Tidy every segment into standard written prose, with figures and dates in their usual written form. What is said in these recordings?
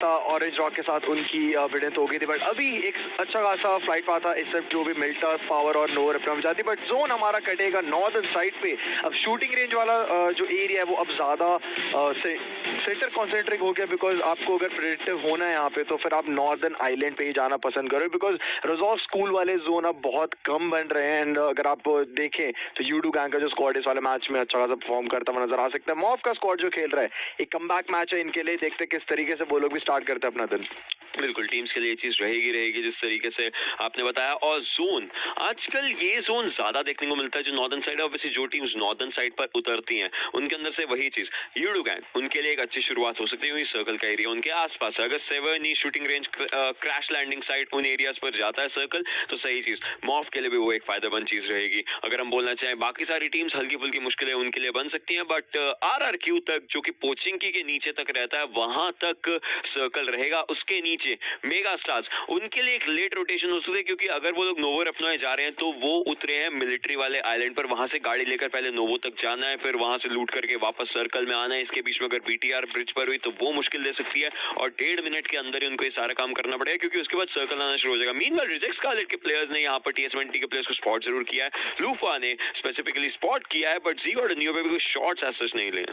Orange rock के साथ उनकी भिड़ंत हो गई थी, बट अभी एक अच्छा खासा फ्लाइट पाथ था इस जो भी मिल्टा पावर और नोवर अपना में जाती, बट जोन हमारा कटेगा नॉर्दर्न साइड पे। अब शूटिंग रेंज वाला जो एरिया है वो अब ज़्यादा सेंटर कॉन्सेंट्रिक हो गया, बिकॉज आपको अगर प्रेडिक्टिव होना है यहाँ पे तो फिर आप नॉर्दर्न आइलैंड पे ही जाना पसंद करो, बिकॉज रिजॉर्व स्कूल वाले जोन अब बहुत कम बन रहे हैं। एंड अगर आप देखें तो यूडू गैंग का जो स्क्वाड इस वाले मैच में अच्छा खासा परफॉर्म करता हुआ नजर आ सकता है। मॉफ का स्क्वाड जो खेल रहा है एक कमबैक मैच है इनके लिए, देखते किस तरीके से वो लोग भी स्टार्ट करते हैं अपना दिन। बिल्कुल टीम्स के लिए ये चीज रहेगी जिस तरीके से आपने बताया। और जोन आजकल ये जोन ज्यादा देखने को मिलता है जो नॉर्दर्न साइड है। ऑब्वियसली जो टीम्स नॉर्दर्न साइड पर उतरती हैं उनके अंदर से वही चीज यूडू गैंग उनके लिए एक अच्छी शुरुआत हो सकती है। सर्कल का एरिया उनके आसपास है, अगर seven shooting range crash landing side उन एरियाज पर जाता है सर्कल तो सही चीज। मॉफ के लिए भी वो एक फायदेमंद चीज रहेगी। अगर हम बोलना चाहें बाकी सारी टीम्स हल्की फुल्की मुश्किलें उनके लिए बन सकती हैं, बट RRQ तक जो कि पोचिंकी के नीचे तक रहता है वहां तक सर्कल रहेगा। उसके नीचे मेगा स्टार्स उनके लिए एक लेट रोटेशन हो सकती है, क्योंकि अगर वो लोग नोवो अपनोए जा रहे हैं तो वो उतरे हैं मिलिट्री वाले आइलैंड पर, वहां से गाड़ी लेकर पहले नोवो तक जाना है, फिर वहां से लूट करके वापस सर्कल में आना है। इसके बीच में अगर BTR ब्रिज पर हुई तो वो मुश्किल दे सकती है और 1.5 मिनट के अंदर ही उनको ये सारा काम करना पड़ेगा, क्योंकि उसके बाद सर्कल आना शुरू हो जाएगा। मीनवाइल रिजेक्ट स्कारलेट के प्लेयर्स ने यहाँ पर TS20 के प्लेयर्स को स्पॉट जरूर किया है, लूफा ने स्पेसिफिकली स्पॉट किया है, बट ज़ीग और नियो पे भी कोई शॉट्स एज सच नहीं लिए।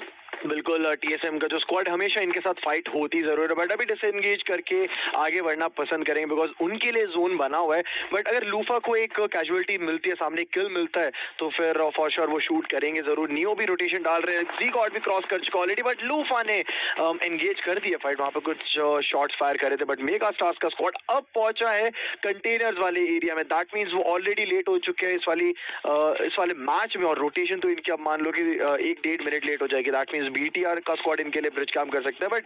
बिल्कुल TSM का जो स्क्वाड हमेशा इनके साथ फाइट होती जरूर है, बट अभी डिसएंगेज करके आगे बढ़ना पसंद करेंगे बिकॉज उनके लिए जोन बना हुआ है। बट अगर लूफा को एक कैजुअलिटी मिलती है, सामने किल मिलता है, तो फिर फॉर श्योर वो शूट करेंगे जरूर। नियो भी रोटेशन डाल रहे हैं, जी गॉड भी क्रॉस कर चुका ऑलरेडी, बट लूफा ने एंगेज कर दिया फाइट, वहां पर कुछ शॉट्स फायर करे थे। बट मेगा स्टार्स का स्क्वाड अब पहुंचा है कंटेनर्स वाले एरिया में, दैट मीन्स वो ऑलरेडी लेट हो चुके हैं इस वाले मैच में, और रोटेशन तो इनकी अब मान लो कि 1-1.5 मिनट लेट हो जाएगी। दैट मीन्स BTR का स्क्वाड इनके लिए ब्रिज काम कर सकता है, बट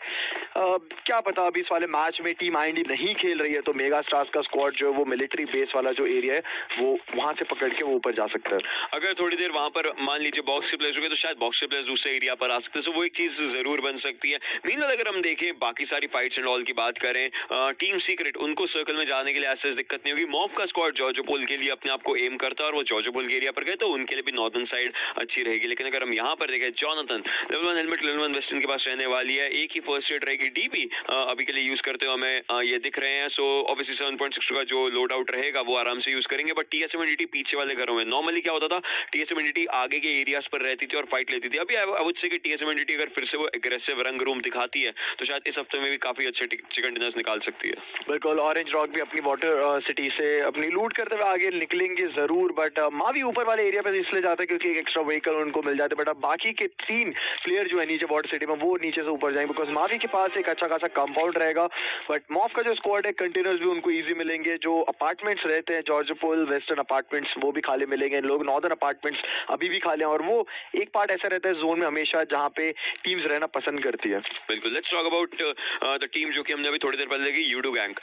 क्या पता अभी इस वाले मैच में टीम IND नहीं खेल रही है तो मेगा स्टार्स का स्क्वाड जो है वो मिलिट्री बेस वाला जो एरिया है वो वहां से पकड़ के वो ऊपर जा सकता है। अगर थोड़ी देर वहां पर मान लीजिए बॉक्स के प्लेयर्स हो गए तो शायद बॉक्स के प्लेयर्स दूसरे एरिया पर आ सकते हैं, तो वो एक चीज जरूर बन सकती है। मीनवाइल अगर हम देखें बाकी सारी फाइट्स एंड ऑल की बात करें, टीम सीक्रेट उनको सर्कल में जाने के लिए ऐसे दिक्कत नहीं होगी। मॉफ का स्क्वाड जॉर्जोपोल के लिए अपने आप को एम करता है और वो जॉर्जोपोल के एरिया पर गए तो उनके लिए भी नॉर्दर्न साइड अच्छी रहेगी। लेकिन अगर हम यहाँ पर देखें Jonathan level 1 helmet level 1 western के पास रहने वाली है, एक ही फर्स्ट एड रहेगी। DP अभी के लिए यूज करते हुए हमें ये दिख रहे हैं, सो ऑब्वियसली 7.6 का जो लोड आउट रहेगा वो आराम से यूज करेंगे। बट TS20 पीछे वाले घरों में नॉर्मली क्या होता था, TS20 आगे के एरियाज पर रहती थी और फाइट लेती थी। अभी आई वुड से कि TS20 अगर फिर से वो एग्रेसिव रंग रूम दिखाती है तो शायद इस हफ्ते में भी काफी अच्छे चिकन डिनर्स निकाल सकती है। बिल्कुल ऑरेंज रॉक भी अपनी वाटर सिटी से अपनी लूट करते हुए आगे निकलेंगे जरूर, बट मावी ऊपर वाले एरिया पे इसलिए जाता है क्योंकि एक एक्स्ट्रा व्हीकल उनको मिल जाते हैं। बट अब बाकी के 3 प्लेयर जो है नीचे वाटर सिटी में वो नीचे से ऊपर जाएंगे बिकॉज मावी के पास एक अच्छा खासा कंपाउंड रहेगा। बट मॉफ का जो स्क्वाड है कंटेनर्स भी उनको ईजी मिलेंगे, जो अपार्टमेंट्स रहते हैं जॉर्जोपोल वेस्टर्न अपार्टमेंट्स वो भी खाली मिलेंगे, लोग नॉर्दर्न अपार्टमेंट्स अभी भी खाली हैं, और वो एक पार्ट ऐसा रहता है जोन में हमेशा जहाँ पे टीम्स रहना पसंद करती है। बिल्कुल let's talk about the team जो कि हमने अभी थोड़ी देर पहले देखी, यूडू गैंग।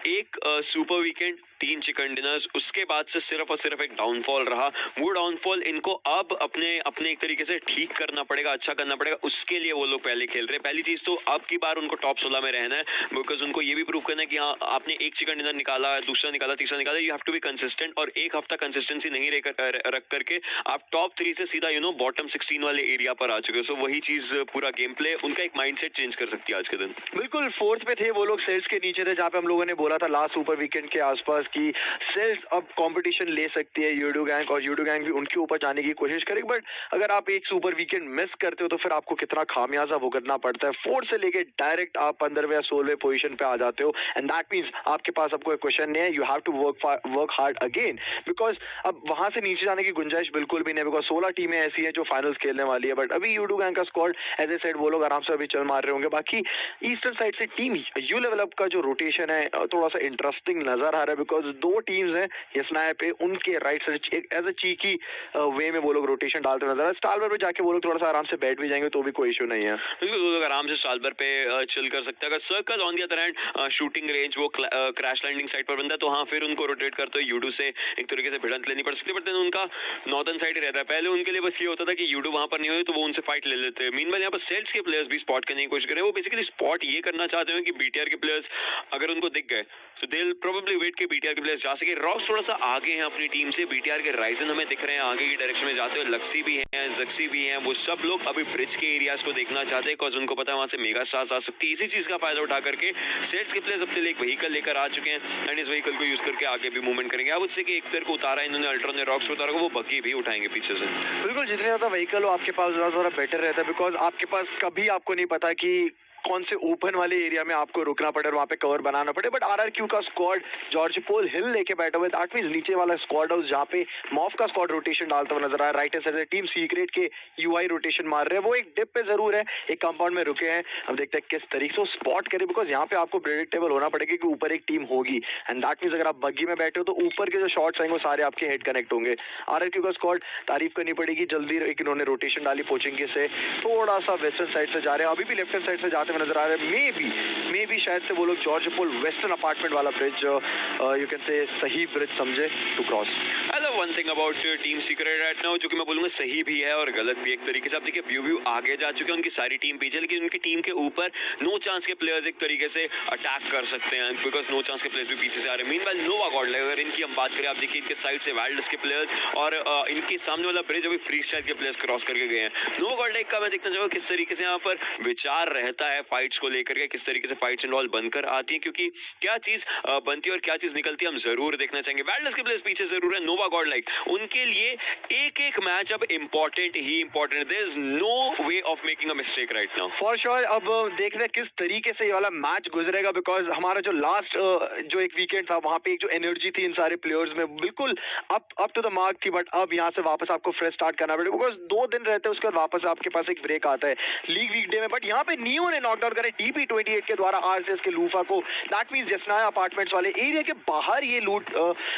एक सुपर वीकेंड 3 चिकन डिनर्स, उसके बाद से सिर्फ और सिर्फ एक डाउनफॉल रहा। वो डाउनफॉल इनको अब अपने एक तरीके से ठीक करना पड़ेगा, अच्छा करना पड़ेगा। उसके लिए वो लोग पहले खेल रहे हैं। पहली चीज तो अब की बार उनको टॉप 16 में रहना है, बिकॉज उनको ये भी प्रूव करना है कि हाँ आपने एक चिकन डिनर निकाला, दूसरा निकाला, तीसरा निकाला, you have to be consistent. और एक हफ्ता कंसिस्टेंसी नहीं रख करके आप टॉप 3 से सीधा बॉटम 16 वाले एरिया पर आ चुके हो। सो वही चीज पूरा गेम प्ले उनका एक माइंडसेट चेंज कर सकती है आज के दिन। बिल्कुल 4th पे थे वो लोग, सेल्स के नीचे थे, जहाँ पे हम लोगों ने बोला था लास्ट सुपर वीकेंड के आसपास की सेल्स अब कंपटीशन ले सकती है यूडू गैंग, और यूडू गैंग भी उनके ऊपर जाने की कोशिश करेगी। बट अगर आप एक सुपर वीकेंड मिस करते हो तो फिर आपको कितना खामियाजा भुगतना पड़ता है। 4 से लेके डायरेक्ट आप 15वें या 16वें पोजीशन पे आ जाते हो, एंड दैट मींस आपके पास अब कोई क्वेश्चन नहीं है, you have to work hard again, because अब वहां से नीचे जाने की गुंजाइश बिल्कुल भी नहीं, बिकॉज 16 टीमें ऐसी हैं जो फाइनल्स खेलने वाली है। बट अभी यूडू गैंग का स्क्वाड एज ए सेड वो लोग आराम से अभी चल मार रहे होंगे। बाकी ईस्टर्न साइड से टीम यू लेवल अप का जो रोटेशन है थोड़ा सा इंटरेस्टिंग नजर आ रहा है, बिकॉज 2 टीम्स हैं यस्नाया पे, उनके right side edge a cheeky way में वो लोग रोटेशन डालते नजर आ रहे हैं। स्टालबर पे जाके वो लोग थोड़ा सा आराम से बैठ भी जाएंगे तो भी कोई इशू नहीं है। बिल्कुल वो लोग आराम से स्टालबर पे चिल कर सकते हैं। अगर circle on the other and shooting range वो क्रैश लैंडिंग साइड पर बनता है, तो हाँ फिर उनको रोटेट करते हुए यूडू से एक तरीके से भिड़ंत लेनी पड़ सकती है, बट देन उनका नॉर्दर्न साइड ही रहता है। पहले उनके लिए बस ये होता था कि यूडू वहां पर नहीं हुए तो वो उनसे फाइट ले लेते हैं। मीनवाइल यहाँ पर सेल्स के प्लेयर्स भी स्पॉट करने की कोशिश कर रहे हैं। वो बेसिकली स्पॉट ये करना चाहते हैं कि बीटीआर के प्लेयर्स अगर उनको दिख गए तो दे विल प्रोबेबली वेट के बीटीआर के प्लेयर्स जा सके। रॉक्स थोड़ा सा आगे हैं अपनी टीम से, बीटीआर के राइजन हमें दिख रहे हैं आगे की डायरेक्शन में जाते हुए, लक्सी भी हैं, जक्सी भी हैं, वो सब लोग अभी ब्रिज के एरियाज को देखना चाहते हैं बिकॉज उनको पता है वहां से मेगा स्टार्स आ सकती है। इसी चीज का फायदा उठा करके सेट्स के प्लेयर्स अपने लिए एक व्हीकल लेकर आ चुके हैं एंड इस व्हीकल को यूज करके आगे भी मूवमेंट करेंगे। अब उससे कि एक प्लेयर को उतारा इन्होंने, अल्ट्रॉन ने रॉक्स को उतारा, वो बग्गी भी उठाएंगे पीछे से। बिल्कुल, जितने ज्यादा व्हीकल हो आपके पास ज़रा बेटर रहता है, बिकॉज आपके पास कभी आपको नहीं पता कि कौन से ओपन वाले एरिया में आपको रुकना पड़े और वहाँ पे कवर बनाना पड़े। बट आरआरक्यू का स्क्वाड जॉर्ज पोल हिल लेके बैठा हुआ है, दैट मींस नीचे वाला स्क्वाड हाउस जहाँ पे मॉफ का स्क्वाड रोटेशन डालता हुआ नजर आ रहा है। राइट हैंड साइड से टीम सीक्रेट के यूआई रोटेशन मार रहे हैं, वो एक डिप पे जरूर है, एक कंपाउंड में रुके हैं। अब देखते हैं किस तरीके से वो स्पॉट करे, बिकॉज यहाँ पे आपको प्रेडिक्टेबल होना पड़ेगा कि ऊपर एक टीम होगी एंड दैट मींस अगर आप बग्गी में बैठे हो तो ऊपर के जो शॉट्स आएंगे वो सारे आपके हेड कनेक्ट होंगे। आरआरक्यू का स्क्वाड तारीफ करनी पड़ेगी, जल्दी एक इन्होंने रोटेशन डाली पोचिंग से, थोड़ा सा वेस्टर्न साइड से जा रहे हैं, अभी भी लेफ्ट हैंड साइड से जाते हुए नजर आ रहे हैं। मे बी शायद से वो लोग जॉर्ज पोल वेस्टर्न अपार्टमेंट वाला ब्रिज, यू कैन से सही ब्रिज समझे to cross. I love one thing about team Secret right now, जो कि मैं बोलूंगा सही भी है और गलत भी एक तरीके से। आप देखिए व्यू आगे जा चुके हैं, उनकी सारी टीम पीछे, लेकिन उनकी टीम के ऊपर नो चांस के प्लेयर्स एक तरीके से अटैक कर सकते हैं बिकॉज नो चांस के प्लेयर्स भी पीछे से आ रहे हैं। मीनवाइल नोवा गॉड, अगर इनकी हम बात करें, आप देखिए इनके साइड से वाइल्डस के प्लेयर्स और इनके सामने वाला ब्रिज अभी फ्री स्टाइल के प्लेयर्स क्रॉस करके गए हैं। नोवा गॉड का मैं देखना चाहूंगा किस तरीके से यहाँ पर विचार रहता है फाइट्स को लेकर के, किस तरीके से फाइट्स एंड ऑल बनकर आती है, क्योंकि क्या चीज बनती है और क्या चीज निकलती है हम जरूर देखना चाहेंगे। वाइल्डस के प्लेयर्स पीछे जरूर है, नोवा गॉड उनके लिए एक एक मैच अब इंपॉर्टेंट ही important, there is no way of making a mistake right now for sure. अब देख रहे हैं किस तरीके से ये वाला मैच गुजरेगा, बिकॉज हमारा जो लास्ट जो एक वीकेंड था वहां पे एक जो एनर्जी थी इन सारे प्लेयर्स में बिल्कुल अप टू द मार्क थी, बट अब यहाँ से वापस आपको फ्रेश स्टार्ट करना पड़ेगा बिकॉज 2 दिन रहते हैं उसके बाद वापस आपके पास एक ब्रेक आता है लीग वीकडे में। बट यहाँ पे नियो ने नॉकडाउन करे TP28 के द्वारा आरसीएस के लूफा को, दैट मींस जसनाया अपार्टमेंट्स वाले एरिया के बाहर ये लूट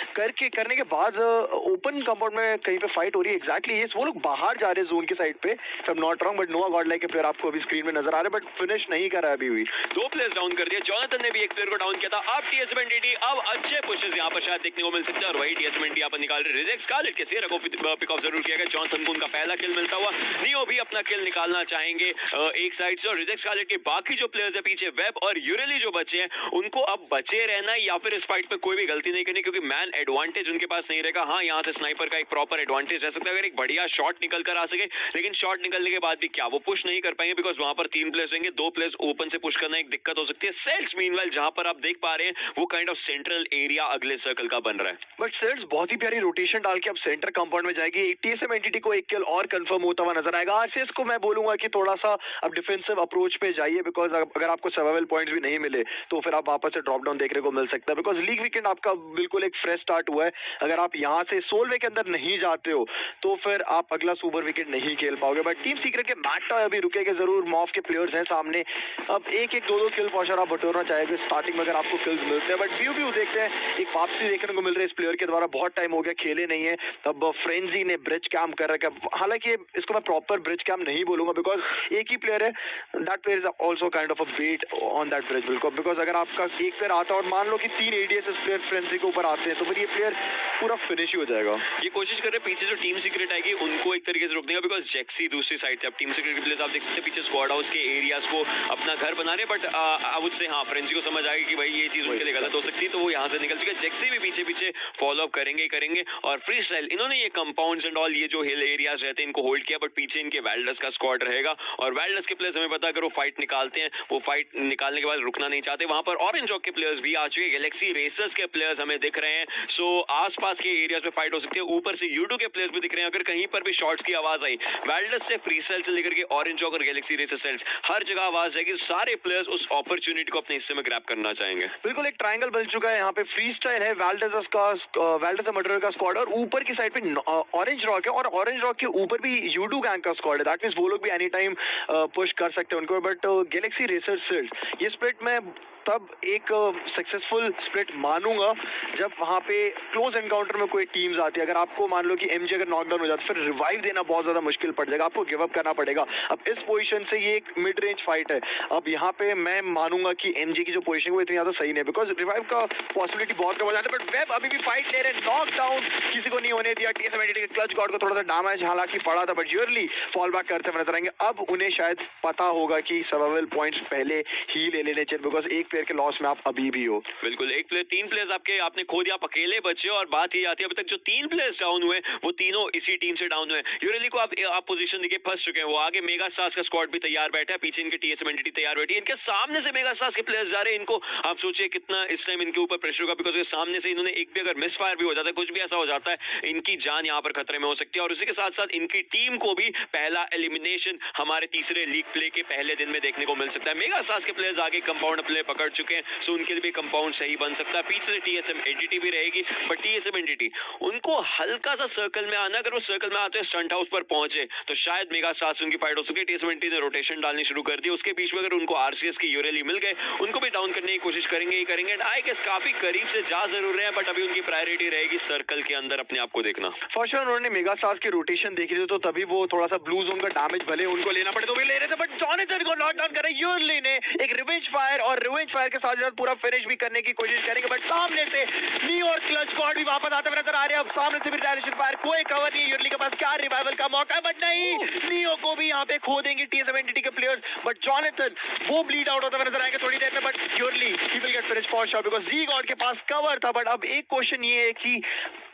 करने के बाद ओपन कंपाउंड में कहीं पे फाइट हो रही है। एग्जैक्टली यस, वो लोग बाहर जा रहे हैं जोन की साइड पे, if I am not wrong, but Nova Godlike के प्लेयर आपको अभी स्क्रीन में नजर आ रहे हैं, बट फिनिश नहीं कर रहा है अभी भी। 2 प्लेयर्स डाउन कर दिए, जॉनथन ने भी एक प्लेयर को डाउन किया था। अब TSM अब अच्छे पुशेस यहाँ पर शायद देखने को मिल सकते हैं और वही TSM यहाँ पर निकाल रहे। रिजेक्ट स्कारलेट के सेरा को पिक ऑफ जरूर किया गया, जॉनथन को उनका पहला किल मिलता हुआ। नियो भी अपना किल निकालना चाहेंगे एक साइड से, और रिजेक्ट स्कारलेट के बाकी जो प्लेयर्स है पीछे, वेब और यूरेली जो बचे हैं, उनको अब बचे रहना या फिर इस फाइट में कोई भी गलती नहीं करनी, क्योंकि मैन एडवांटेज उनके पास नहीं रहेगा। हाँ, यहाँ से स्नाइपर का एक प्रॉपर एडवांटेज रह सकता है अगर एक बढ़िया शॉट निकल कर आ सके, लेकिन शॉट निकलने के बाद भी क्या वो पुश नहीं कर पाएंगे बिकॉज वहां पर 3 प्लेयर्स होंगे, 2 प्लेयर्स ओपन से पुश करना एक दिक्कत हो सकती है। सेल्स मीनवाइल जहां पर आप देख पा रहे हैं वो काइंड ऑफ सेंट्रल एरिया अगले सर्कल का बन रहा है, बट सेल्स बहुत ही प्यारी रोटेशन डाल के अब सेंटर कंपाउंड में जाएगी। TSM एंटिटी को एक किल और कंफर्म होता हुआ नजर आएगा। आरसीएस को मैं बोलूंगा कि थोड़ा सा अब डिफेंसिव अप्रोच पे जाइए, बिकॉज अगर आपको सर्वाइवल पॉइंट्स भी नहीं मिले तो फिर आप वापस से ड्रॉप डाउन देखने को मिल सकता है, बिकॉज लीग वीकेंड आपका बिल्कुल एक फ्रेश स्टार्ट हुआ है। अगर आप यहाँ से सोलवे के अंदर नहीं जाते हो तो फिर आप अगला सुपर वीकेंड नहीं खेल पाओगे। बट टीम सीक्रेट के मैट टॉय अभी रुकेंगे जरूर, मॉफ के प्लेयर्स हैं सामने, अब एक 2 किल पहुंचा आप बटोरना चाहेंगे स्टार्टिंग में अगर आपको किल्स मिलते हैं। बट व्यू देखते हैं, एक वापसी देखने को मिल रही है इस प्लेयर के द्वारा, बहुत टाइम हो गया खेले नहीं है। अब फ्रेंजी ने ब्रिज कैम्प कर रखा है, हालांकि इसको मैं प्रॉपर ब्रिज कैम्प नहीं बोलूंगा बिकॉज एक ही प्लेयर है, that player is also kind of a weight on that bridge because अगर आपका एक प्लेयर आता है और मान लो कि 3 एडीएस इस प्लेयर फ्रेंजी के ऊपर आते हैं तो फिर ये प्लेयर पूरा फिनिश ही हो जाएगा। ये कोशिश कर रहे हैं पीछे जो टीम सीक्रेट आएगी उनको एक तरीके से रोक देगा बिकॉज जेक्सी दूसरी साइड थे। अब टीम सीक्रेट के प्लेयर्स आप देख सकते हैं पीछे स्क्वाड हाउस के एरियाज को अपना घर बना रहे हैं, बट आई वुड से हाँ फ्रेंजी को समझ आएगी कि भाई ये चीज उनके लिए गलत हो सकती है, तो वो यहाँ से निकल चुके। जेक्सी भी पीछे फॉलो अप करेंगे और फ्री स्टाइल इन्होंने ये कंपाउंड्स एंड ऑल ये जो हिल एरियाज रहते हैं इनको होल्ड किया, बट पीछे इनके वेल्डस का स्क्वाड रहेगा और वेल्डस के प्लेयर्स हमें पता अगर वो फाइट निकालते हैं, वो फाइट निकालने के बाद रुकना नहीं चाहते। वहां पर ऑरेंज रॉक के प्लेयर्स भी आ चुके, गैलेक्सी रेसर्स के प्लेयर्स हमें दिख रहे हैं, सो आसपास के एरियाज में फाइट हो सकती है। ऊपर से यूडू के प्लेयर्स भी दिख रहे हैं, अगर कहीं पर भी शॉट्स की आवाज आई वेल्डस से फ्री स्टाइल से लेकर के ऑरेंज रॉक और गैलेक्सी रेसर सेल्स हर जगह आवाज जाएगी, सारे प्लेयर्स उस अपॉर्चुनिटी को अपने हिस्से में ग्रैब करना चाहेंगे। बिल्कुल एक ट्रायंगल बन चुका है, यहाँ पे फ्री स्टाइल है, वेल्डस मर्डर का स्क्वाड और ऊपर की साइड पे ऑरेंज रॉक है और ऑरेंज रॉक के ऊपर भी यूडू गैंग का स्क्वाड है, दैट मींस वो लोग भी एनी टाइम पुश कर सकते हैं उनको। बट गैलेक्सी रेसर सेल्स ये स्प्लिट में तब एक सक्सेसफुल स्प्लिट मानूंगा जब वहां पे क्लोज एनकाउंटर में कोई टीम्स आती है, अगर आपको मान लो कि एमजे अगर नॉकडाउन हो जाता है, फिर रिवाइव देना बहुत ज्यादा मुश्किल पड़ जाएगा, आपको गिव अप करना पड़ेगा। अब इस पोजीशन से ये एक मिड रेंज फाइट है। अब यहाँ पे मैं मानूंगा कि एमजे की जो पोजीशन है वो इतनी ज्यादा सही नहीं, बिकॉज रिवाइव का पॉसिबिलिटी बहुत कम हो जाता है। बट वेब अभी भी फाइट ले रहे हैं, नॉकडाउन किसी को नहीं होने दिया। टीएसएमएनटीटी के क्लच गॉड को थोड़ा सा डैमेज हालांकि पड़ा था, बट यूरली फॉल बैक करते हुए नजर आएंगे। अब उन्हें शायद पता होगा कि सर्वाइवल पॉइंट्स पहले ही ले लेने चाहिए, बिकॉज एक प्लेयर के लॉस में आप अभी भी हो। बिल्कुल, एक प्लेयर, 3 प्लेयर्स आपने खो दिया, आप अकेले बचे। और बात ये आती है अभी तक जो 3 प्लेयर्स डाउन हुए वो तीनों इसी टीम से डाउन हुए। यूरेली को आप पोजीशन देखिए फंस चुके हैं, वो आगे मेगा स्टार्स का स्क्वाड भी तैयार बैठा है, पीछे इनके टीएसएमएनटीटी तैयार बैठी है, इनके सामने से मेगा स्टार्स के प्लेयर्स जा रहे हैं। इनको आप सोचिए कितना इस टाइम इनके ऊपर प्रेशर होगा, बिकॉज सामने से इन्होंने एक भी अगर मिस फायर भी हो जाता है, कुछ भी ऐसा हो जाता है, इनकी जान यहाँ पर खतरे में हो सकती है। और उसी के साथ साथ इनकी टीम को भी पहला एलिमिनेशन हमारे तीसरे लीग प्ले के पहले दिन में देखने को मिल सकता है। मेगा स्टार्स के प्लेयर्स आगे कंपाउंड प्ले पकड़ चुके हैं, सो उनके लिए भी कंपाउंड सही बन सकता है। पीछे से टीएसएमएनटीटी भी रहेगी, बट टीएसएमएनटीटी उनको हल्का सा सर्कल में आना, अगर वो सर्कल में आते हैं स्टंट हाउस पर पहुंचे तो शायद मेगा स्टार्स उनकी फाइट हो सके। टीएसएमएनटीटी ने रोटेशन डालनी शुरू कर दी, उसके बीच में अगर उनको आरसीएस की यूरेली मिल गए, उनको भी डाउन करने की कोशिश करेंगे ही करेंगे। एंड आई गेस काफी करीब से जा जरूर रहे हैं, बट अभी उनकी प्रायोरिटी रहेगी सर्कल के अंदर अपने आप को देखना। फॉर श्योर उन्होंने मेगा स्टार्स की रोटेशन देखी थी, तो तभी वो थोड़ा सा ब्लू जोन का डैमेज भले उनको लेना पड़े तो भी ले रहे थे, बट जॉनथन को नॉक डाउन करे यूरली ने एक रिवेंज फायर, और रिवेंज फायर के साथ साथ पूरा फिनिश भी करने की कोशिश करेंगे। बट सामने से नी और क्लच गॉड भी वापस आते हुए नजर आ रहे हैं। अब सामने से भी रिटेलिएशन फायर, कोई कवर नहीं, यूरली के पास क्या रिवाइवल का मौका है, बट नहीं, नियो को भी यहाँ पे खो देंगे टीएसएमएनटीटी के प्लेयर्स। बट जॉनथन वो ब्लीड आउट होता हुआ नजर आएंगे थोड़ी देर में, but early he will get finish for sure, because Zgod के पास कवर था। बट अब एक क्वेश्चन ये है कि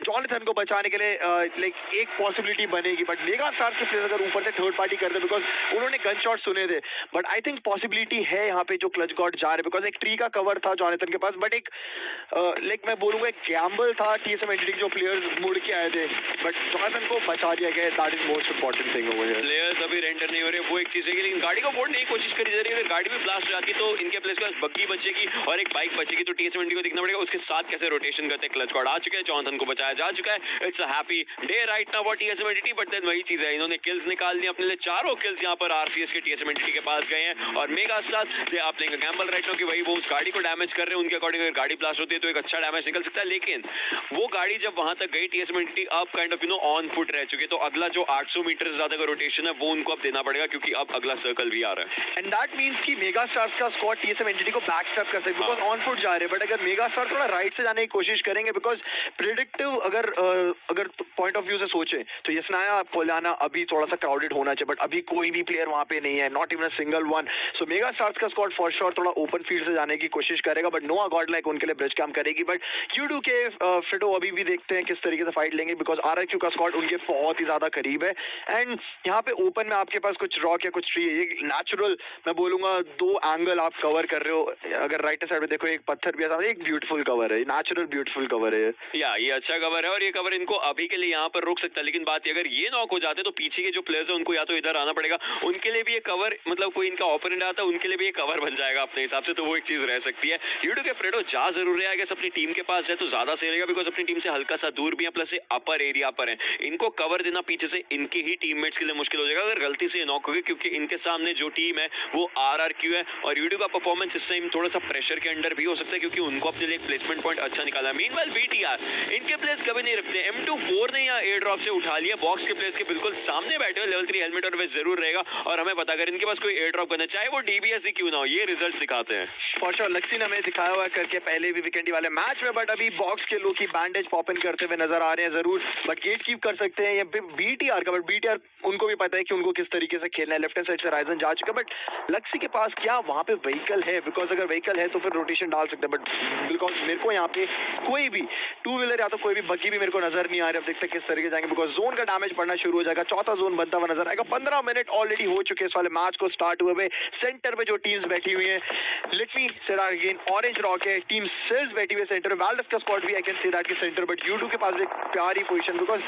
जॉनथन को बचाने के लिए लाइक एक पॉसिबिलिटी बनेगी, बट मेगा स्टार्स के प्लेयर्स अगर ऊपर से थर्ड पार्टी करते, बिकॉज उन्होंने गन शॉट सुने थे, बट आई थिंक पॉसिबिलिटी है यहाँ पे जो क्लच गॉड जा रहे, बिकॉज एक ट्री का कवर था जॉनथन के पास, बट एक लाइक मैं बोलूंगा एक गैम्बल था टीएसएमएनटीटी के जो प्लेयर्स मुड़ के आए थे, बट जॉनथन को बचा दिया गया। That is most important thing over here. Players अभी रेंडर नहीं हो रहे, वो एक चीज है, लेकिन गाड़ी को फोड़ने की कोशिश करी जा रही है। अगर गाड़ी में ब्लास्ट हो जाती तो इनके प्लेस के पास बग्गी बचेगी और एक बाइक बचेगी, तो टीएसएमएनटीटी को दिखना पड़ेगा उसके साथ कैसे रोटेशन करते हैं। क्लच गॉड आ चुके हैं, जॉनथन को बचाया जा चुका है। It's a happy day right now for TSMNTT, but then वही चीज है, इन्होंने किल्स निकाल दी अपने लिए, 4 किल्स यहाँ पर आरसीएस के टीएसएमएनटीटी के पास गए हैं। और mega stars they are playing a gamble right now कि वही वो उस गाड़ी को डैमेज कर रहे हैं। उनके अकॉर्डिंग अगर गाड़ी ब्लास्ट होती है तो एक अच्छा डैमेज निकल सकता है, लेकिन वो गाड़ी जब वहां तक गई टीएसएमएनटीटी अब काइंड ऑफ ऑन फुट रह चुके, तो अगला जो 800 मीटर से ज्यादा का रोटेशन है वो उनको अब देना पड़ेगा, क्योंकि अब अगला सर्कल भी आ रहा है। एंड दैट मींस कि मेगा स्टार्स का स्क्वाड टीएसएमएनटीटी को बैक स्टेप कर सकते, बिकॉज ऑन फुट जा रहे हैं। बट अगर मेगा स्टार थोड़ा राइट से जाने की कोशिश करेंगे, बिकॉज प्रिडिक्टिव अगर पॉइंट ऑफ व्यू से सोचें तो यसनाया पोलाना अभी थोड़ा सा क्राउडेड होना चाहिए, बट अभी कोई भी प्लेयर वहां पे नहीं है, not even a single one. So mega stars का स्क्वाड फॉर श्योर थोड़ा ओपन फील्ड से जाने की कोशिश करेगा, बट नोआ गॉड लाइक उनके लिए ब्रिज काम करेगी। बट यूडू के फ्रिडो अभी भी देखते हैं किस तरीके से फाइट लेंगे, बिकॉज आरआरक्यू का स्क्वाड उनके बहुत ही ज्यादा करीब है। एंड यहाँ पे ओपन में आपके पास कुछ रॉक या कुछ ट्री है, एक नेचुरल मैं बोलूंगा 2 एंगल आप कवर कर रहे हो। अगर राइट साइड में देखो एक पत्थर भी है, एक ब्यूटीफुल कवर है, नेचुरल ब्यूटीफुल कवर है। या ये अच्छा कवर है, और ये कवर इनको अभी के लिए यहाँ पर रोक सकता है। लेकिन बात अगर ये नॉक हो जाते तो पीछे के जो प्लेयर्स है उनको या तो इधर आना पड़ेगा, उनके लिए भी ये कवर, मतलब कोई इनका ओपोनेंट आता है उनके लिए भी ये कवर बन जाएगा अपने हिसाब से, तो वो एक चीज रह सकती है। यूडू के फ्रेडो जा जरूर है, अगर अपनी टीम के पास जाए तो ज्यादा सही रहेगा, बिकॉज अपनी टीम से हल्का सा दूर भी है, प्लस अपर एरिया पर है। इनको कवर देना पीछे से इनके ही टीममेट्स के लिए मुश्किल हो जाएगा अगर गलती से नॉक हो गए, क्योंकि इनके सामने जो टीम है वो आरआरक्यू है, और यूडू का परफॉर्मेंस इस टाइम थोड़ा सा प्रेशर के अंडर भी हो सकता है, क्योंकि उनको अपने लिए प्लेसमेंट पॉइंट अच्छा निकाला। मीनवाइल बीटीआर इनके प्लेस कभी नहीं रखते, M24 ने यहाँ एयर ड्रॉप से उठा लिया, बॉक्स के प्लेस के बिल्कुल सामने बैठे हुए, लेवल 3 हेलमेट और वेस्ट जरूर रहेगा। और हमें पता अगर इनके पास कोई एयर ड्रॉप करना चाहे वो डीबीएस ही क्यों ना हो, ये रिजल्ट दिखाते हैं। फॉर श्योर लक्सी ने हमें दिखाया हुआ करके पहले भी वीकेंडी वाले मैच में, बट अभी बॉक्स के लोग की बैंडेज पॉप इन करते हुए नजर आ रहे हैं जरूर, बट गेट कीप कर सकते हैं। ये बीटीआर का, बट बीटीआर उनको भी पता है कि उनको किस तरीके से खेलना है। लेफ्ट हैंड साइड से राइजन जा चुका है, बट लक्सी के पास क्या वहां पे व्हीकल है, बिकॉज अगर व्हीकल है तो फिर रोटेशन डाल सकते हैं, बट बिकॉज मेरे को यहाँ पे कोई भी 2 व्हीलर या तो कोई भी बग्गी भी मेरे को नजर नहीं आ रही। अब देखते हैं किस तरीके जाएंगे, बिकॉज जोन का डैमेज पड़ना शुरू हो जाएगा, चौथा जोन बनता हुआ नजर आएगा। 15 मिनट ऑलरेडी हो चुके हैं इस वाले मैच को स्टार्ट हुए हुए। सेंटर पे जो टीम्स बैठी हुई हैं, let me say that again, orange rock है, टीम सिल्स बैठी हुई है सेंटर में, वाल्डस का स्क्वाड भी आई कैन से दैट के सेंटर, बट यूडू के पास भी एक प्यारी पोजीशन, बिकॉज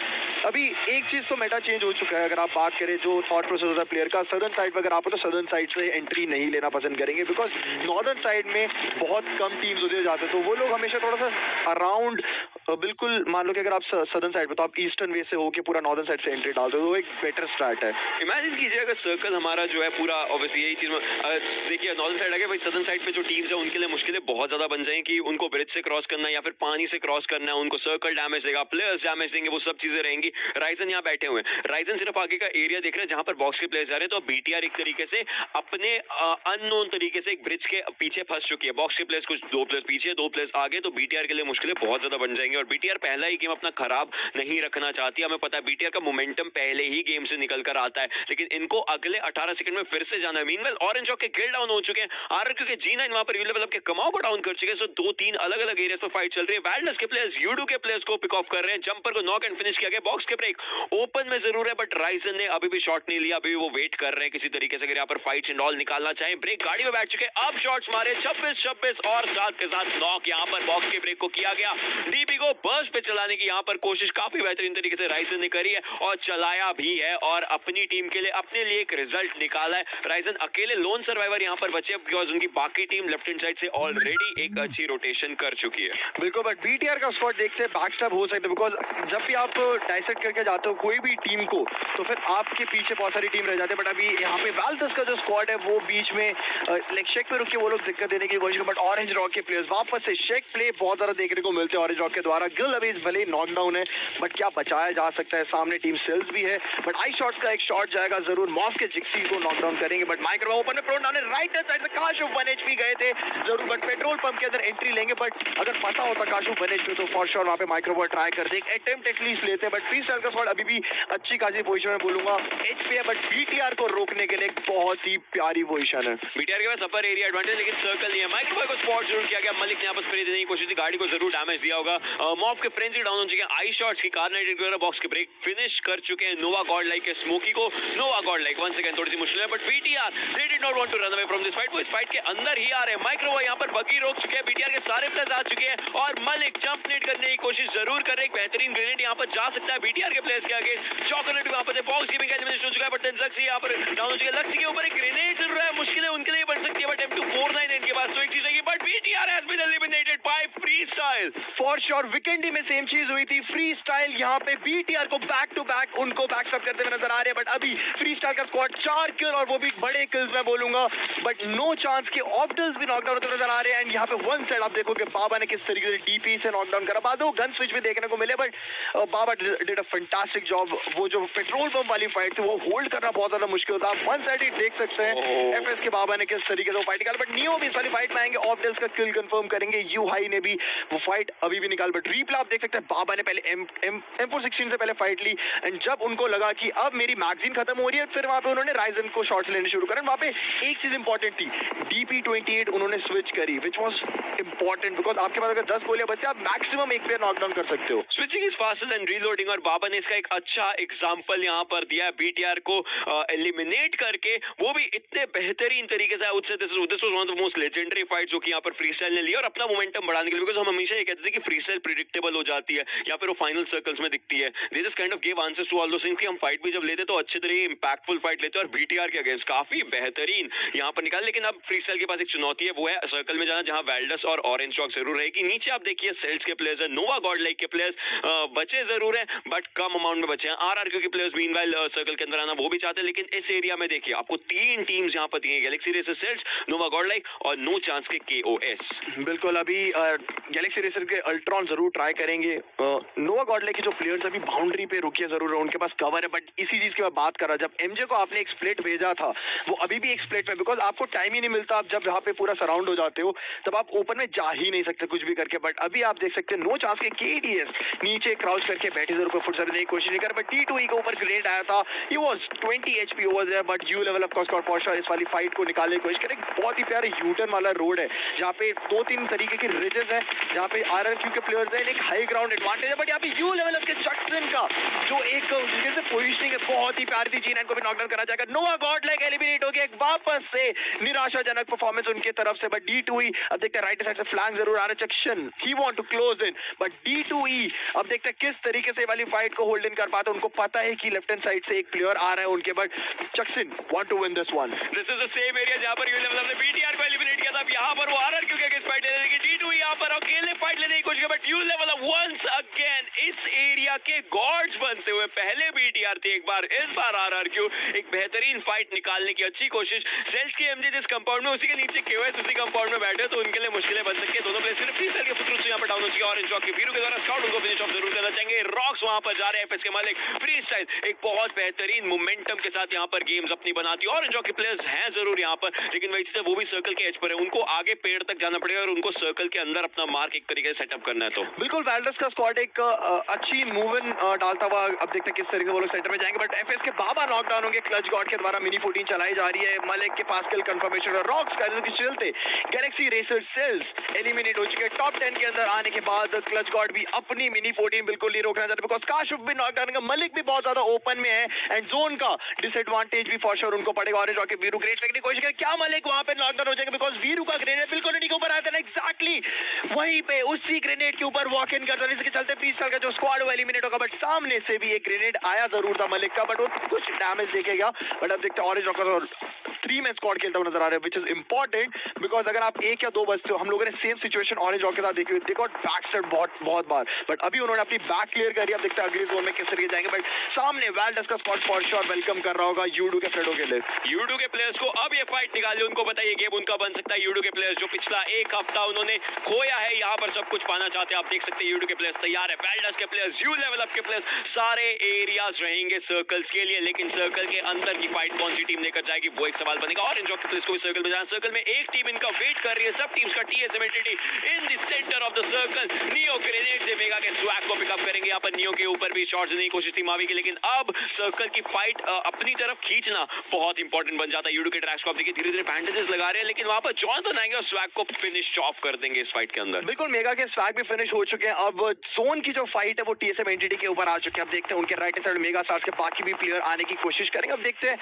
अभी एक चीज तो मेटा चेंज हो चुका है। अगर आप बात करें जो थॉट प्रोसेस होता है प्लेयर का, सदर्न साइड पर अगर आप हो तो सदर्न साइड से एंट्री नहीं लेना पसंद करेंगे, बिकॉज नॉर्दर्न साइड में बहुत कम टीम्स होते जाते हैं, तो वो लोग हमेशा थोड़ा सा अराउंड बिल्कुल मान लो कि अगर आप सदर्न साइड पे तो आप ईस्टर्न वे से होके पूरा नॉर्दर्न साइड से एंट्री डालते हो, तो एक बेटर स्टार्ट है। इमेजिन कीजिए अगर सर्कल हमारा जो है पूरा ऑब्वियसली यही चीज में देखिए नॉर्दर्न साइड आ गया भाई, सदर्न साइड पे जो टीम्स है उनके लिए मुश्किलें बहुत ज्यादा बन जाएंगी कि उनको ब्रिज से क्रॉस करना है या फिर पानी से क्रॉस करना है, उनको सर्कल डैमेज देगा, प्लेयर्स डैमेज देंगे, वो सब चीजें रहेंगी। राइजन यहाँ बैठे हुए हैं, राइजन सिर्फ आगे का एरिया देख रहे हैं जहां पर बॉक्स के प्लेयर्स जा रहे हैं, तो बीटीआर एक तरीके से अपने अननोन तरीके से एक ब्रिज के पीछे फंस चुकी है। बॉक्स के प्लेयर्स कुछ 2 प्लेयर्स पीछे 2 प्लेयर्स आगे, तो बीटीआर के लिए मुश्किलें बहुत ज्यादा बन जाएंगी। और बीटीआर पहला ही गेम अपना खराब नहीं रखना चाहती, हमें पता है बीटीआर का मोमेंटम पहले ही गेम से निकल कर आता है, लेकिन इनको अगले 18 सेकंड में फिर से जाना है। मीनवेल ऑरेंज रॉक के गिल डाउन हो चुके हैं, आरआरक्यू के G9 वहां पर लेवल अप के कमाओ को डाउन कर चुके हैं। सो 2-3 अलग-अलग एरियाज पर फाइट चल रही है। वैल्डस के प्लेयर्स यूडू के प्लेयर्स को पिक ऑफ कर रहे हैं, जंपर को नॉक एंड फिनिश किया गया। बॉक्स के ब्रेक ओपन में जरूर है, बट राइजन ने अभी भी शॉट नहीं लिया, अभी वो वेट कर रहे हैं किसी तरीके से अगर यहाँ पर फाइट एंड ऑल निकालना चाहे। ब्रेक गाड़ी में बैठ चुके हैं, अब शॉट्स मारे 26-26 और साथ के साथ नॉक यहाँ पर बॉक्स के ब्रेक को किया गया। डीपी को बर्स्ट पे चलाने की यहाँ पर कोशिश काफी बेहतरीन तरीके से राइजन ने करी है और चलाया भी है और अपनी टीम के लिए अपने लिए एक रिजल्ट निकाला है। राइजन अकेले लोन सर्वाइवर यहाँ पर बचे बिकॉज उनकी बाकी टीम लेफ्ट हैंड साइड से ऑलरेडी एक अच्छी रोटेशन कर चुकी है। बिल्कुल, बट बीटीआर का स्क्वाड देखते हैं बैकस्टैब हो सकता है, बिकॉज जब भी आप डाइसेक्ट करके जाते हो कोई भी टीम को तो फिर आपके पीछे बहुत सारी टीम रह जाती है। बट अभी यहाँ पे वैल्डस का जो स्क्वाड है वो बीच में लाइक शेक पे रुक के वो लोग दिक्कत देने की कोशिश, बट ऑरेंज रॉक के प्लेयर्स वापस से शेक प्ले बहुत ज्यादा देखने को मिलते हैं ऑरेंज रॉक के द्वारा। गिल अभी भले नॉकडाउन है बट क्या बचाया जा सकता है, सामने टीम सेल्स भी है, बट आई शॉट्स का एक शॉट जाएगा जरूर, मॉफ के जिक्सी को नॉकडाउन करेंगे। बट माइक्रो ओपन में prone down right hand side से काशुफ 1 HP गए थे जरूर, बट पेट्रोल पंप के अंदर एंट्री लेंगे। बट अगर पता होता काशुफ 1 HP तो फॉर श्योर वहां पे माइक्रो ट्राई करते, एक अटेम्प्ट एटलीस्ट लेते, बट फ्री स्टाइल का स्क्वाड अभी भी अच्छी खासी पोजीशन में बोलूंगा HP है, बट बीटीआर को रोकने के लिए एक बहुत ही प्यारी पोजीशन है। बीटीआर के पास अपर एरिया एडवांटेज लेकिन सर्कल नहीं है। माइक्रो को स्पॉट जरूर किया गया, मलिक ने आपस स्प्रे देने की कोशिश की, गाड़ी को जरूर डैमेज दिया होगा। मॉफ के फ्रेंजी डाउन हो चुके हैं, आई शॉट्स की कार्नाइट बॉक्स के ब्रेक फिनिश कर चुके हैं। नोवा गॉड लाइक के स्मोकी को Nova Godlike once again थोड़ी सी मुश्किल है, but BTR they did not want to run away from this fight, वो इस फाइट के अंदर ही आ रहे हैं। माइक्रो यहां पर बगी रोक चुके हैं, बीटीआर के सारे प्लेयर्स आ चुके हैं और मलिक जंप नेट करने की कोशिश जरूर कर रहे हैं। एक बेहतरीन ग्रेनेड यहां पर जा सकता है बीटीआर के प्लेयर्स के आगे। चॉकलेट वहां पर बॉक्स गेमिंग एलिमिनेशन हो चुका है, बट देन लक्सी यहां पर डाउन हो चुके हैं। लक्सी के ऊपर एक ग्रेनेड जरूर है, मुश्किलें उनके लिए बन सकती है, बट M249 इनके पास तो एक चीज है, but BTR has been eliminated by freestyle. For sure वीकेंडी में सेम चीज हुई थी, फ्री स्टाइल यहाँ पे बीटीआर को बैक टू बैक उनको बैकअप करते हुए नजर आ रहे हैं। बट अभी फ्री स्टाइल का स्क्वाड 4 किल और वो भी बड़े किल्स मैं बोलूंगा, बट नो चांस के ऑप्टर्स भी नॉकडाउन होते नजर आ रहे हैं। एंड यहाँ पे वन साइड आप देखोगे बाबा ने किस तरीके से डीपी से नॉकडाउन करा, बाद वो गन स्विच भी देखने को मिले, but Baba did a fantastic job. वो जो पेट्रोल पंप वाली फाइट थी वो होल्ड करना बहुत ज्यादा मुश्किल था, आप वन साइड ही देख सकते हैं एफएस के बाबा ने किस तरीके से वो फाइट निकाला। बट नियो भी इस वाली फाइट में आएंगे, ऑप्टर्स का किल कंफर्म करेंगे, यू हाई ने भी वो फाइट अभी भी निकाल। बट रीप्ले आप देख सकते हैं बाबा ने पहले M416 से पहले फाइट ली, एंड जब उनको लगा कि अब मेरी मैगजीन खत्म हो रही है फिर वहां पे उन्होंने राइजन को शॉट्स लेने शुरू करे। वहां पे एक चीज इंपॉर्टेंट थी, DP28 उन्होंने स्विच करी विच वाज इंपॉर्टेंट, बिकॉज आपके पास अगर 10 गोलियां बचती है आप मैक्सिमम एक प्लेयर नॉकडाउन कर सकते हो। Switching is faster than reloading और बाबा ने इसका एक अच्छा एग्जांपल यहां पर दिया है, बीटीआर को एलिमिनेट करके, वो भी इतने बेहतरीन तरीके से। This was one of the most legendary fight जो कि यहां पर फ्री स्टाइल ने लिया और अपना मोमेंटम बढ़ाने के लिए, बिकॉज हम हमेशा ये कहते थे कि फ्री स्टाइल प्रेडिक्टेबल हो जाती है या फिर वो फाइनल सर्कल्स में दिखती है। They just kind of give answers to all those things कि हम फाइट भी जब लेते तो अच्छे तरह इंपैक्टफुल फाइट लेते हैं, और बीटीआर के अगेंस्ट काफी बेहतरीन यहां पर निकाल। लेकिन अब फ्री स्टाइल के पास एक चुनौती है, वो है सर्कल में जाना जहां वेल्डस और ऑरेंज रॉक जरूर रहेगी। नीचे आप देखिए सेल्स के प्लेयर्स है, नोवा गॉड लाइक के प्लेयर्स बचे जरूर हैं बट कम अमाउंट में बचे हैं। आरआरक्यू के प्लेयर्स मीनवाइल सर्कल के अंदर आना वो भी चाहते हैं, लेकिन इस एरिया में देखिए आपको 3 टीम्स यहां पर दी हैं, गैलेक्सी रेसर, सेल्स, नोवा गॉड लाइक और नो चांस के KOS। बिल्कुल, अभी गैलेक्सी रेसर के अल्ट्रॉन जरूर ट्राई करेंगे। नोवा गॉड लाइक के जो प्लेयर्स अभी बाउंड्री पे रुके जरूर है, उनके पास कवर है, बट इसी चीज की मैं बात कर रहा, जब MJ को आपने एक स्प्लिट भेजा था वो अभी भी एक स्प्लिट में, बिकॉज आपको टाइम ही नहीं मिलता, आप जब यहाँ पे पूरा सराउंड हो जाते हो तब आप ओपन में जा ही नहीं सकते कुछ भी करके। बट अभी आप देख सकते हैं नो चांस के KDS नीचे क्राउच करके बैठे जरूर कोई फुट देने की कोशिश नहीं कर, बट T2E के ऊपर ग्रेनेड आया था, he was 20 HP over there, but you level up का स्क्वाड फॉर श्योर इस वाली फाइट को निकालने की कोशिश करे। बहुत ही प्यारे यूटर्न वाला रोड है जहाँ पे 2-3 तरीके के रिजेस हैं, जहाँ पे आरआरक्यू के प्लेयर्स हैं, एक हाई ग्राउंड एडवांटेज है, बट यहाँ पे यू लेवल अप के जक्सन का जो एक जैसे पोजीशनिंग है बहुत ही प्यारी थी। G9 को भी नॉकडाउन करा जाएगा, नोवा गॉड लाइक एलिमिनेट हो गया, एक वापस से निराशाजनक परफॉर्मेंस उनकी तरफ से। बट D2E अब देखते हैं राइट साइड से फ्लैंक जरूर आ रहा है, Chakshan he want to close in, but D2E अब देखते हैं किस तरीके से वाली फाइट को होल्ड इन कर पाते हैं। उनको पता है कि लेफ्ट हैंड साइड से एक प्लेयर आ रहा है उनके, but Chakshan want to win this one. This is the same area जहां पर यू लेवल ने बीटीआर को एलिमिनेट किया था, अब यहां पर वो आरआरक्यू के अगेंस्ट फाइट ले रहे हैं, लेकिन D2E यहां पर अकेले फाइट लेने की कोशिश चुके, but you level up once again इस एरिया के गॉड्स बनते हुए। पहले बीटीआर थी, एक बार इस बार आरआरक्यू। एक बेहतरीन फाइट निकालने की अच्छी कोशिश। सेल्स के एमजे जिस कंपाउंड में, उसी के नीचे केओएस उसी कंपाउंड में बैठे, तो उनके लिए मुश्किलें बन सकती है। दोनों प्लेयर्स के फ्री सेल के फुटरूट्स यहां पर डाउन हो चुके हैं। ऑरेंज रॉक के वीरू के द्वारा स्काउट उनको फिनिश ऑफ जरूर करना चाहेंगे। रॉक्स वहां पर जा रहे हैं, एफएस के मालिक फ्री स्टाइल एक बहुत बेहतरीन मोमेंटम के साथ यहां पर गेम्स अपनी बनाती है। ऑरेंज रॉक के प्लेयर्स हैं जरूर यहां पर, लेकिन वही चीज है, वो भी सर्कल के एज पर है। उनको आगे पेड़ तक जाना पड़ेगा और उनको सर्कल के अंदर अपना मार्क एक तरीके से सेटअप करना है। तो बिल्कुल वैल्डस का स्क्वाड एक अच्छी मूव इन डालता हुआ अब देखते हैं किस तरीके से वो लोग सेंटर में जाएंगे। बट एफएस के बाबा नॉकडाउन होंगे, क्लच गॉड के द्वारा मिनी 14 चलाई जा रही है। मलिक के पास किल कंफर्मेशन और रॉक्स का के चलते गैलेक्सी रेसर सेल्स एलिमिनेट हो चुके हैं। टॉप 10 के अंदर आने के बाद क्लच गॉड भी अपनी मिनी 14 बिल्कुल नहीं रोकना चाहते, बिकॉज काशिफ भी नॉकडाउन का, मलिक भी बहुत ज्यादा ओपन में है एंड जोन का डिसएडवांटेज भी फॉर श्योर उनको पड़ेगा। ऑरेंज रॉक के वीरू ग्रेट फेंकने की कोशिश करें, क्या मलिक वहां पे नॉकडाउन हो जाएंगे, बिकॉज वीरू का ग्रेनेड बिल्कुल नहीं के ऊपर आया था। एग्जैक्टली वहीं पे उसी ग्रेनेड के ऊपर वॉक इन करता है, इसके चलते पीस्टल का जो स्क्वाड वो एलिमिनेट होगा। बट सामने से भी एक ग्रेनेड आया जरूर था मलिक का, बट वो कुछ डैमेज देके गया। बट अब देखते हैं ऑरेंज रॉक का 3 मैन स्क्वाड खेलता हुआ नजर आ रहा है, विच इज इंपॉर्टेंट बिकॉज अगर आप एक या दो बचते हो, हम लोगों ने सेम सिचुएशन ऑरेंज रॉक के साथ देखी हुई, देखो बैकस्टेप बहुत बार, बट अभी उन्होंने अपनी बैक क्लियर करी। अब देखते हैं अगली जोन में किस तरीके जाएंगे। बट सामने वैल्डस का स्क्वाड फॉर श्योर वेलकम कर रहा होगा यूडू के फ्रेंडों के लिए। यूडू के प्लेयर्स को अब ये फाइट निकालनी, उनको पता है ये गेम उनका बन सकता है। यूडू के प्लेयर्स जो पिछला एक हफ्ता उन्होंने खोया है, यहाँ पर सब कुछ पाना चाहते हैं। आप देख सकते हैं यूडू के प्लेयर्स तैयार है। वैल्डस के प्लेयर्स, यू लेवल अप के प्लेयर्स, सारे एरियाज रहेंगे सर्कल्स के लिए, लेकिन सर्कल के अंदर की फाइट कौन सी टीम लेकर जाएगी वो एक सवाल बनेगा। ऑरेंज रॉक के प्लेयर्स को भी सर्कल में जाना, सर्कल में एक टीम इनका वेट कर रही है, सब टीम्स का TSM entity in the centre of the circle. Neo grenade से मेगा के स्वैग को पिकअप करेंगे। यहाँ पर नियो के ऊपर भी शॉट्स देने की कोशिश थी मावी की, लेकिन अब सर्कल की फाइट अपनी तरफ खींचना बहुत इंपॉर्टेंट बन जाता है। यूडू के ट्रैक्स को आप देखिए धीरे-धीरे बैंडेजेस लगा रहे हैं, लेकिन वहां पर जॉनथन आएंगे और स्वैग को फिनिश ऑफ कर देंगे इस फाइट के अंदर। बिल्कुल मेगा के स्वैग भी फिनिश हो चुके हैं। अब जोन की जो फाइट है वो टीएसएम एंटिटी के ऊपर आ चुके हैं। अब देखते हैं उनके राइट साइड मेगा स्टार्स के बाकी भी प्लेयर आने की कोशिश करेंगे। अब देखते हैं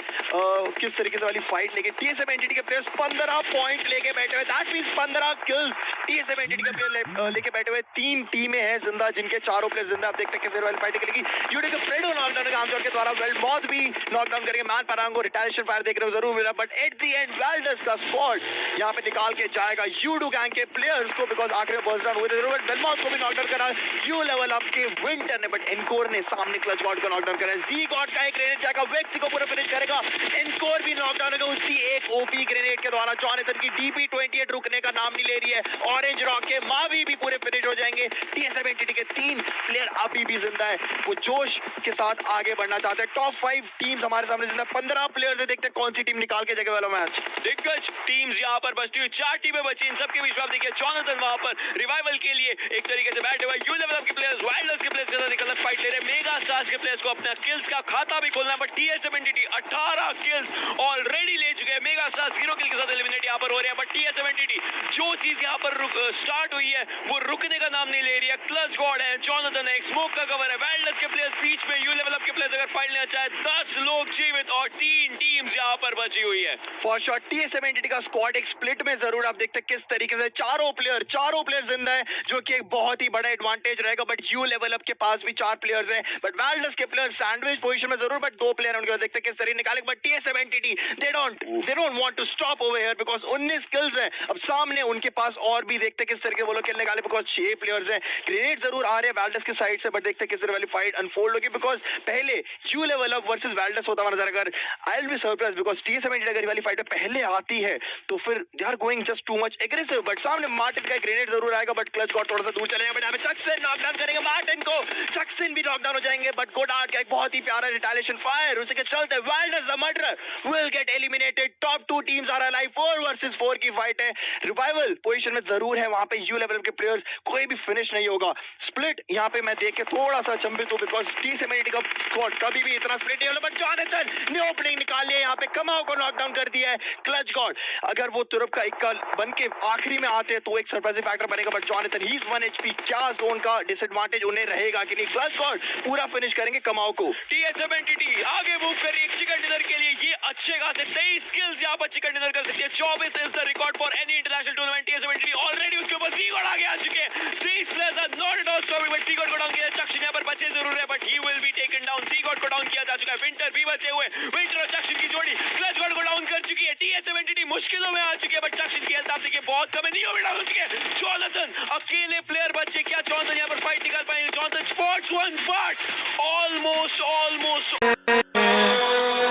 किस तरीके से वाली फाइट लेके टीएसएम एंटिटी के प्लेयर्स 15 पॉइंट लेके बैठे हुए, that means 15 kills TSM entity के प्लेयर लेके बैठे हुए। 3 टीमें हैं जिंदा, जिनके चारों प्लेयर जिंदा। अब देखते हैं किस वाली फाइट निकलेगी। यूडू के फ्रेडो नॉकडाउन का आमतौर के द्वारा वेल्ड मॉड भी नॉकडाउन करेंगे। मैन परांगो रिटेलिएशन फायर देख रहे हो जरूर मिला, but at the end welds का स्क्वाड यहां पे निकाल के जाएगा यूडू गैंग के प्लेयर्स को, बिकॉज़ आखिरी में बर्स्ट डाउन हुए थे जरूर। बेलमॉथ को भी नॉकडाउन करा यू लेवल अप के विंटर ने, बट इनकोर ने सामने क्लच गॉड को नॉकडाउन करा। जी गॉड का एक ग्रेनेड जाएगा, वेक्सी को पूरा फिनिश करेगा। इनकोर भी नॉकडाउन होगा उसी एक ओपी ग्रेनेड के द्वारा। जॉनथन की डीपी-28 रुकने का नाम नहीं ले रही है। ऑरेंज रॉक के मावी भी पूरे फिनिश हो जाएंगे। टीएसएम एंटिटी के 3 प्लेयर अभी भी जिंदा है, वो जोश के साथ आगे बढ़ना चाहते हैं। टॉप 5 टीम्स हमारे सामने जिंदा, 15 प्लेयर्स है। देखते हैं कौन सी टीम निकाल के जाएगा वाला मैच। दिग्गज टीम्स यहाँ पर बचती हुई 4 टीमें बची, इन सबके बीच में आप देखिए जॉनथन वहां पर रिवाइवल के लिए एक तरीके से बैठे हुए। यू लेवल अप के प्लेयर्स वाइल्डर्स के प्लेयर्स के साथ एक अलग फाइट ले रहे हैं। मेगा स्टार्स के प्लेयर्स को अपना किल्स का खाता भी खोलना है, but TSM entity 18 kills already ले चुके हैं। मेगा स्टार्स 0 किल के साथ एलिमिनेट यहाँ पर हो रहे हैं, बट टीएसएम एंटिटी जो चीज यहाँ पर स्टार्ट हुई है वो रुकने का नाम नहीं ले रही है। क्लच गॉड है, जॉनथन है, एक स्मोक का कवर है। वाइल्डर्स के प्लेयर्स बीच में, यू लेवल अप के प्लेयर्स अगर फाइट लेना चाहे 10 लोग जीवित और 3 टीम्स यहाँ पर बची हुई है। फॉर श्योर टीएसएम एंटिटी का स्क्वाड एक स्प्लिट में जरूर आप देखते हैं किस तरीके से चारों प्लेयर जिंदा है, जो कि एक बहुत ही बड़ा एडवांटेज रहेगा। बट यू लेवल अप के पास भी 4 प्लेयर्स हैं, बट वाइल्डर्स के प्लेयर सैंडविच पोजीशन में जरूर, बट 2 प्लेयर हैं उनके पास। देखते हैं किस तरीके निकालेंगे। But TSM entity they don't want to stop over here, because 19 skills हैं अब सामने उनके पास, और भी देखते हैं किस तरीके वो लोग खेलने वाले, बिकॉज़ 6 प्लेयर्स हैं। ग्रेनेड जरूर आ रहे हैं वाइल्डर्स की साइड से, बट देखते हैं किस तरह वाली फाइट अनफोल्ड होगी, बिकॉज़ पहले you level up versus Wilders होता हुआ नजर अगर I will be surprised, because TSM entity अगर वाली फाइट पहले आती है तो फिर they are going just too much aggressive. But सामने मार्टिन का ग्रेनेड जरूर आएगा, बट क्लच गॉड थोड़ा सा दूर चले जाएंगे। बट चक्सन नॉकडाउन करेंगे मार्टिन को, चक्सन भी नॉकडाउन हो जाएंगे। बट गोडार्ड का एक बहुत ही प्यारा रिटेलिएशन फायर, उसी के चलते Wilders the murderer will get eliminated. Top 2 teams are alive, 4 versus 4 की फाइट है। रिवाइवल पोजीशन में जरूर है वहां पे यू लेवल के प्लेयर्स, कोई भी फिनिश नहीं होगा। स्प्लिट यहां पे मैं देख के थोड़ा सा चंभित हूं, बिकॉज़ टीएसएम एंटिटी का स्क्वाड कभी भी इतना स्प्लिट नहीं होला। बट जॉनथन ने ओपनिंग निकाल लिया, यहां पे कमाओ को नॉकडाउन कर दिया है। क्लच गॉड अगर वो तुरप का इक्का बन के आखिरी में आते हैं तो एक सरप्राइजिंग फैक्टर बनेगा। But Jonathan he is 1 HP, क्या जोन का डिसएडवांटेज उन्हें रहेगा कि नहीं? क्लच गॉड पूरा फिनिश करेंगे कमाओ को। टीएसएम एंटिटी आगे मूव कर रही है चिकन डिनर के लिए। ये अच्छे खासे 23 स्किल्स यहां पर चिकन डिनर कर सकती है। 24 is the record for any international tournament. TSM entity already उसके ऊपर सीगोड आगे आ चुके हैं। 3 players are not at all stopping, but Zgod को डाउन किया। चक्सन यहां पर बचे जरूर है, but he will be taken second down, Zgod को डाउन किया जा चुका है, विंटर भी बचे हुए, विंटर और जक्शन की जोड़ी क्लच गॉड को डाउन कर चुकी है, TS70 मुश्किलों में आ चुकी है, बट जक्शन की हेल्थ आप देखिए बहुत कम है, नियो भी डाउन हो चुकी है, जॉनथन अकेले प्लेयर बचे, क्या जॉनथन यहाँ पर फाइट निकाल पाएंगे, Jonathan spots one but almost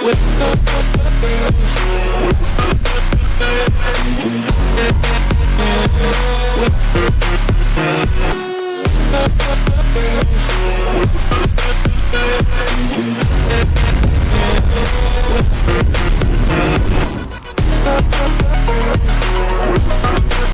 With